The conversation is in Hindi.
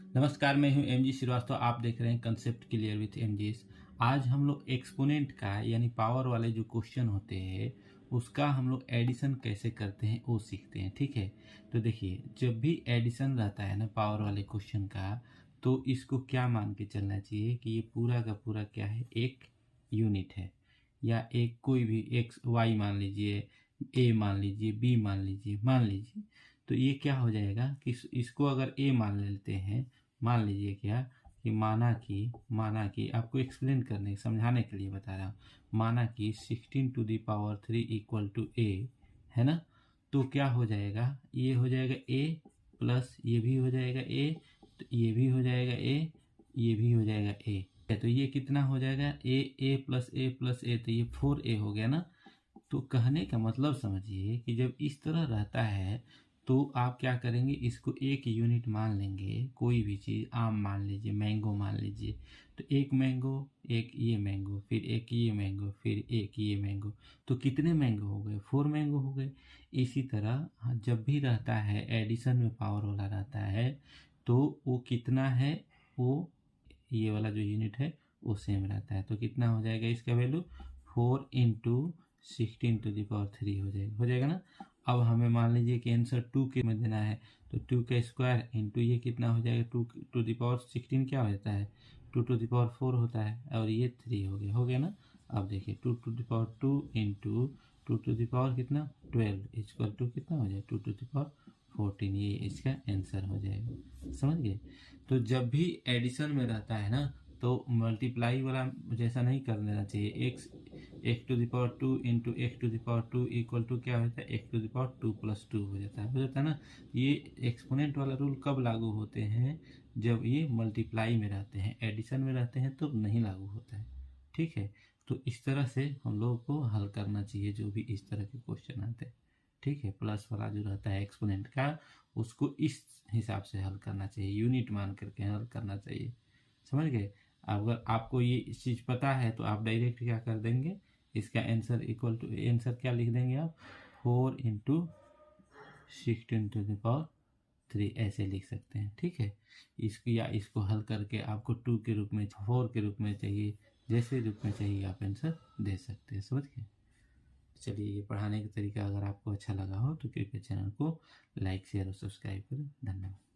नमस्कार, मैं हूं एमजी श्रीवास्तव। आप देख रहे हैं कंसेप्ट क्लियर विथ एमजीएस। आज हम लोग एक्सपोनेंट का यानी पावर वाले जो क्वेश्चन होते हैं उसका हम लोग एडिशन कैसे करते हैं वो सीखते हैं। ठीक है, तो देखिए, जब भी एडिशन रहता है ना पावर वाले क्वेश्चन का, तो इसको क्या मान के चलना चाहिए कि ये पूरा का पूरा क्या है, एक यूनिट है या एक कोई भी एक्स वाई मान लीजिए, ए मान लीजिए, बी मान लीजिए। तो ये क्या हो जाएगा कि इसको अगर ए मान लेते हैं, मान लीजिए क्या कि माना कि आपको एक्सप्लेन करने समझाने के लिए बता रहा हूँ, माना कि 16⁻³ इक्वल टू ए है ना। तो क्या हो जाएगा, ये हो जाएगा ए प्लस ये भी हो जाएगा ए, तो ये भी हो जाएगा ए, ये भी हो जाएगा ए। तो ये कितना हो जाएगा, ए प्लस ए प्लस ए, तो ये 4a हो गया ना। तो कहने का मतलब समझिए कि जब इस तरह रहता है तो आप क्या करेंगे, इसको एक यूनिट मान लेंगे। कोई भी चीज़, आम मान लीजिए, मैंगो मान लीजिए, तो एक मैंगो, एक ये मैंगो, फिर एक ये मैंगो, फिर एक ये मैंगो, तो कितने मैंगो हो गए, 4 मैंगो हो गए। इसी तरह जब भी रहता है एडिशन में पावर वाला रहता है तो वो कितना है, वो ये वाला जो यूनिट है वो सेम रहता है। तो कितना हो जाएगा इसका वैल्यू, 4 × 16⁻³ हो जाएगा ना। अब हमें मान लीजिए कि आंसर 2 के में देना है, तो 2 का स्क्वायर इंटू ये कितना हो जाएगा, 2⁻16 क्या हो जाता है, 2⁴ होता है, और ये 3 हो गया ना। अब देखिए 2⁻2 इंटू 2⁻ कितना 12 इक्वल टू कितना हो जाएगा, 2⁻14। ये इसका आंसर हो जाएगा, समझ गए। तो जब भी एडिशन में रहता है ना तो मल्टीप्लाई वाला जैसा नहीं कर देना चाहिए। x⁴ into x⁴ equal to क्या होता है, x⁴ प्लस 2 हो जाता है ना। ये एक्सपोनेंट वाला रूल कब लागू होते हैं, जब ये मल्टीप्लाई में रहते हैं, एडिशन में रहते हैं तो नहीं लागू होता है। ठीक है, तो इस तरह से हम लोग को हल करना चाहिए जो भी इस तरह के क्वेश्चन आते हैं। ठीक है, प्लस वाला जो रहता है एक्सपोनेंट का, उसको इस हिसाब से हल करना चाहिए, यूनिट मान करके हल करना चाहिए, समझ गए। अगर आपको ये चीज़ पता है तो आप डायरेक्ट क्या कर देंगे, इसका आंसर इक्वल टू, आंसर क्या लिख देंगे आप, 4 × 16⁻³ ऐसे लिख सकते हैं। ठीक है, इसको या इसको हल करके आपको 2 के रूप में, 4 के रूप में चाहिए, जैसे रूप में चाहिए आप आंसर दे सकते हैं, समझ गए। चलिए, ये पढ़ाने का तरीका अगर आपको अच्छा लगा हो तो कृपया चैनल को लाइक शेयर और सब्सक्राइब करें। धन्यवाद।